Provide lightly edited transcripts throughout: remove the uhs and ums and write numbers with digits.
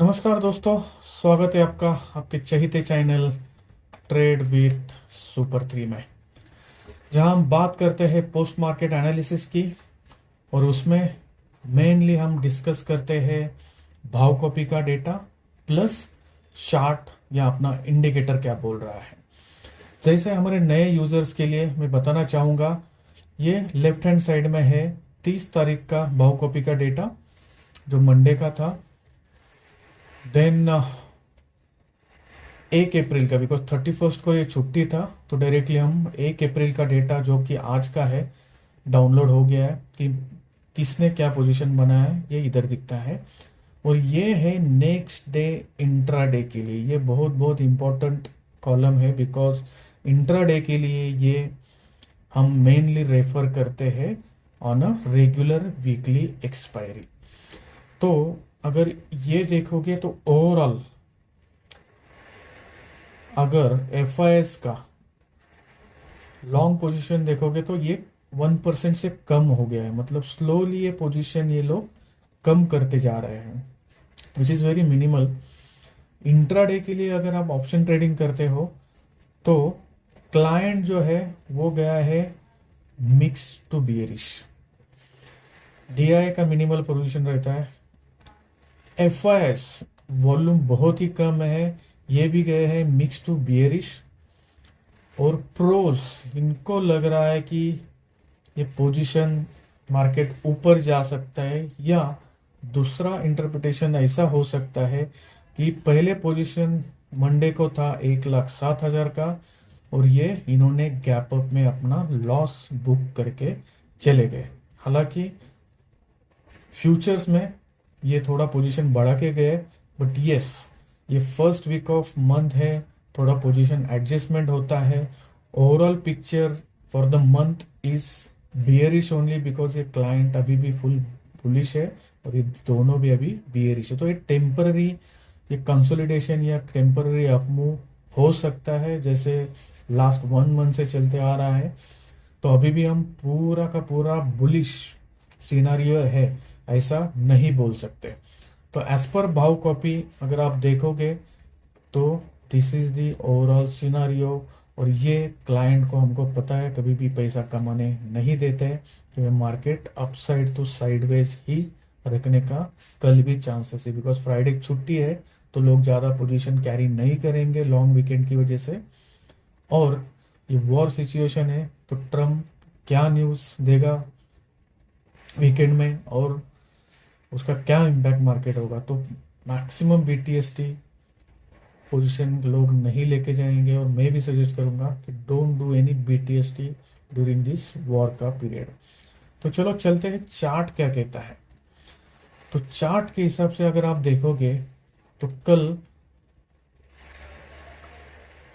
नमस्कार दोस्तों, स्वागत है आपका आपके चहीते चैनल ट्रेड विथ सुपर 3 में, जहां हम बात करते हैं पोस्ट मार्केट एनालिसिस की। और उसमें मेनली हम डिस्कस करते हैं भाव कॉपी का डेटा प्लस चार्ट या अपना इंडिकेटर क्या बोल रहा है। जैसे हमारे नए यूजर्स के लिए मैं बताना चाहूँगा, ये लेफ्ट हैंड साइड में है 30 तारीख का भाव कॉपी का डेटा जो मंडे का था। देन 1 अप्रैल का, बिकॉज 31st को ये छुट्टी था, तो डायरेक्टली हम 1 अप्रैल का डेटा जो कि आज का है डाउनलोड हो गया है कि किसने क्या पोजीशन बनाया है, ये इधर दिखता है। और ये है नेक्स्ट डे इंट्राडे के लिए, ये बहुत बहुत इंपॉर्टेंट कॉलम है, बिकॉज इंट्राडे के लिए ये हम मेनली रेफर करते हैं on a regular weekly expiry. तो अगर ये देखोगे तो ओवरऑल अगर एफ का लॉन्ग पोजीशन देखोगे तो ये 1% से कम हो गया है, मतलब स्लोली ये पोजीशन ये लोग कम करते जा रहे हैं, which is very minimal. Intraday के लिए अगर आप ऑप्शन ट्रेडिंग करते हो तो क्लाइंट जो है वो गया है मिक्स टू बियरिश। डीआई का मिनिमल पोजीशन रहता है। एफ वॉल्यूम बहुत ही कम है, ये भी गए हैं मिक्स टू बियरिश। और प्रोस, इनको लग रहा है कि ये पोजीशन मार्केट ऊपर जा सकता है, या दूसरा इंटरप्रिटेशन ऐसा हो सकता है कि पहले पोजीशन मंडे को था 1,07,000 का, और ये इन्होंने गैप अप में अपना लॉस बुक करके चले गए। हालांकि फ्यूचर्स में ये थोड़ा पोजीशन बढ़ा के गए, बट यस, ये फर्स्ट वीक ऑफ मंथ है, थोड़ा पोजीशन एडजस्टमेंट होता है। Overall picture for the month is bearish only, because ये क्लाइंट अभी भी फुल बुलिश है और ये दोनों भी अभी बियरिश है। तो ये टेम्पररी, ये कंसोलिडेशन या टेम्पररी अपमूव हो सकता है, जैसे लास्ट 1 मंथ से चलते आ रहा है। तो अभी भी हम पूरा का पूरा बुलिश सिनारियो है ऐसा नहीं बोल सकते। तो एज पर भाव कॉपी अगर आप देखोगे तो this is the overall scenario. और ये क्लाइंट को हमको पता है कभी भी पैसा कमाने नहीं देते हैं, क्योंकि मार्केट अपसाइड तो साइडवेज ही रखने का कल भी चांसेस है, बिकॉज फ्राइडे छुट्टी है तो लोग ज़्यादा पोजीशन कैरी नहीं करेंगे लॉन्ग वीकेंड की वजह से। और ये वॉर सिचुएशन है, तो ट्रम्प क्या न्यूज़ देगा वीकेंड में और उसका क्या इम्पैक्ट मार्केट होगा। तो मैक्सिमम BTST पोजीशन लोग नहीं लेके जाएंगे, और मैं भी सजेस्ट करूंगा कि don't do any BTST during this war का पीरियड। तो चलो चलते हैं, चार्ट क्या कहता है। तो चार्ट के हिसाब से अगर आप देखोगे तो कल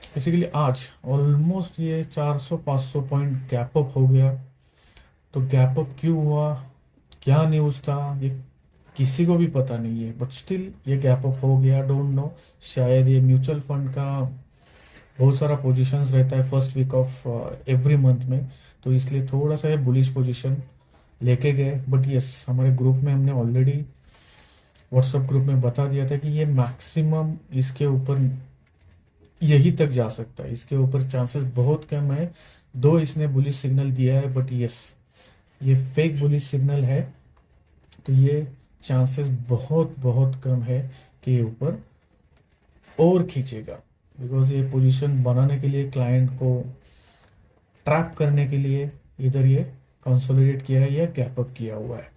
बेसिकली आज ऑलमोस्ट ये 400-500 पॉइंट गैप अप हो गया। तो गैप अप क्यों हुआ, क्या न्यूज़ था, ये किसी को भी पता नहीं है, बट स्टिल ये गैप अप हो गया। डोंट नो, शायद ये म्यूचुअल फंड का बहुत सारा पोजीशंस रहता है first week of every month में, तो इसलिए थोड़ा सा ये बुलिश पोजीशन लेके गए। बट यस, हमारे ग्रुप में हमने ऑलरेडी व्हाट्सएप ग्रुप में बता दिया था कि ये मैक्सिमम इसके ऊपर यही तक जा सकता है, इसके ऊपर चांसेस बहुत कम है। दो इसने बुलिश सिग्नल दिया है, बट यस, ये फेक बुलिश सिग्नल है, तो ये चांसेस बहुत बहुत कम है कि ये ऊपर और खींचेगा, बिकॉज ये पोजीशन बनाने के लिए क्लाइंट को ट्रैप करने के लिए इधर ये कंसोलिडेट किया है या गैप अप किया हुआ है।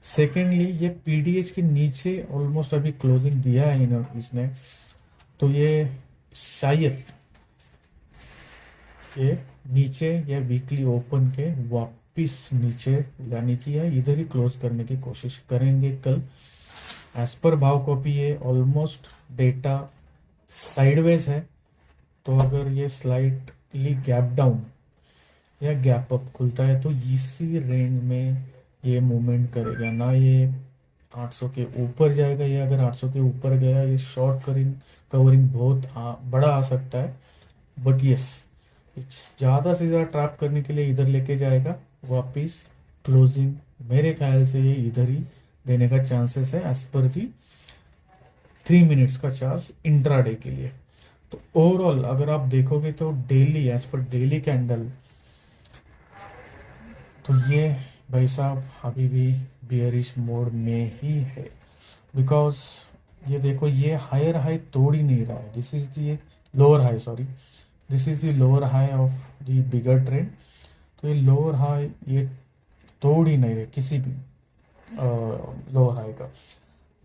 सेकेंडली, ये PDH के नीचे ऑलमोस्ट अभी क्लोजिंग दिया है इसने, तो ये शायद ये नीचे या वीकली ओपन के वापिस नीचे लाने की या इधर ही क्लोज करने की कोशिश करेंगे कल। एज पर भाव कॉपी ये ऑलमोस्ट डेटा साइडवेज है, तो अगर ये स्लाइटली गैप डाउन या गैप अप खुलता है तो इसी रेंज में ये मूवमेंट करेगा, ना ये 800 के ऊपर जाएगा। या अगर 800 के ऊपर गया, ये शॉर्ट कवरिंग बहुत बड़ा आ सकता है। बट यस, ज़्यादा से ज़्यादा ट्रैप करने के लिए इधर लेके जाएगा वापिस। क्लोजिंग मेरे ख्याल से ये इधर ही देने का चांसेस है एज पर दी 3 मिनट्स का चार्ज इंट्राडे के लिए। तो ओवरऑल अगर आप देखोगे तो daily as per daily candle, तो ये भाई साहब अभी भी बियरिश मोड में ही है। बिकॉज ये देखो, ये हायर हाई तोड़ ही नहीं रहा है। This is the lower high, sorry, this is the lower high of the bigger trend. तो ये लोअर हाई ये तोड़ ही नहीं रहे किसी भी लोअर हाई का।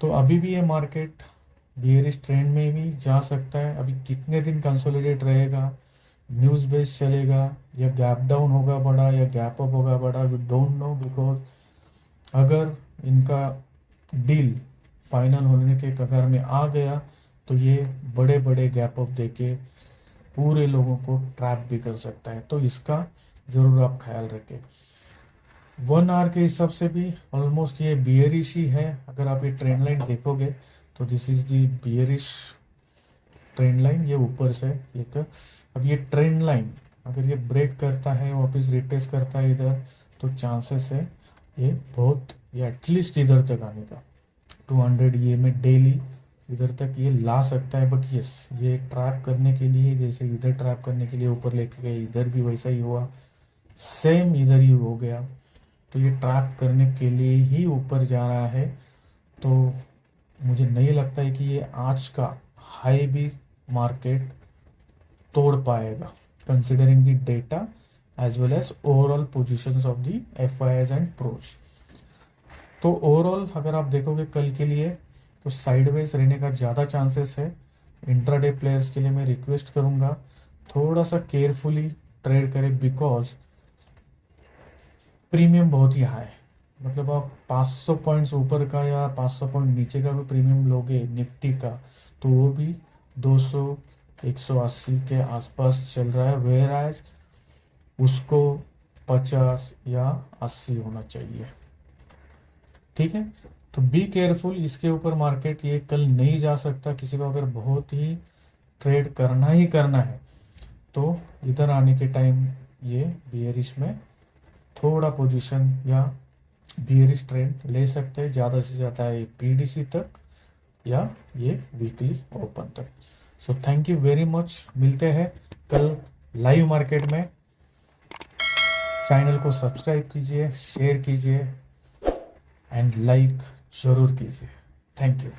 तो अभी भी ये मार्केट बियरिश ट्रेंड में भी जा सकता है। अभी कितने दिन कंसोलिडेट रहेगा, न्यूज़ बेस्ड चलेगा, या गैप डाउन होगा बड़ा, या गैप अप होगा बड़ा, वी डोंट नो। बिकॉज अगर इनका डील फाइनल होने के कगार में आ गया तो ये बड़े बड़े गैप अप देके पूरे लोगों को ट्रैप भी कर सकता है। तो इसका ज़रूर आप ख्याल रखें। 1 आवर के हिसाब से भी ऑलमोस्ट ये बियरिश ही है। अगर आप ये ट्रेंड लाइन देखोगे तो this is the bearish trend line, ये ऊपर से लेकर अब ये ट्रेंड लाइन अगर ये ब्रेक करता है, वापस रिटेस्ट करता है इधर, तो चांसेस है ये बहुत, ये एटलीस्ट इधर तक आने का 200 ये में डेली इधर तक ये ला सकता है। बट यस, ये ट्रैप करने के लिए, जैसे इधर ट्रैप करने के लिए ऊपर लेके गए, इधर भी वैसा ही हुआ, सेम इधर ही हो गया। तो ये ट्रैप करने के लिए ही ऊपर जा रहा है। तो मुझे नहीं लगता है कि ये आज का हाई भी मार्केट तोड़ पाएगा, considering the data as well as overall positions of the FIIs and pros. तो ओवरऑल अगर आप देखोगे कल के लिए तो साइडवेज रहने का ज़्यादा चांसेस है। इंट्राडे प्लेयर्स के लिए मैं रिक्वेस्ट करूँगा थोड़ा सा केयरफुली ट्रेड करें, बिकॉज प्रीमियम बहुत ही हाई है। मतलब आप 500 पॉइंट्स ऊपर का या 500 पॉइंट नीचे का भी प्रीमियम लोगे निफ्टी का, तो वो भी 200 180 के आसपास चल रहा है, वेयर एज उसको 50 या 80 होना चाहिए। ठीक है, तो बी केयरफुल। इसके ऊपर मार्केट ये कल नहीं जा सकता। किसी को अगर बहुत ही ट्रेड करना ही करना है तो इधर आने के टाइम ये बियरिश में थोड़ा पोजीशन या बियरिश ट्रेंड ले सकते हैं, ज़्यादा से ज़्यादा ये पीडीसी तक या ये वीकली ओपन तक। So thank you very much, मिलते हैं कल लाइव मार्केट में। चैनल को सब्सक्राइब कीजिए, शेयर कीजिए एंड लाइक जरूर कीजिए। Thank you.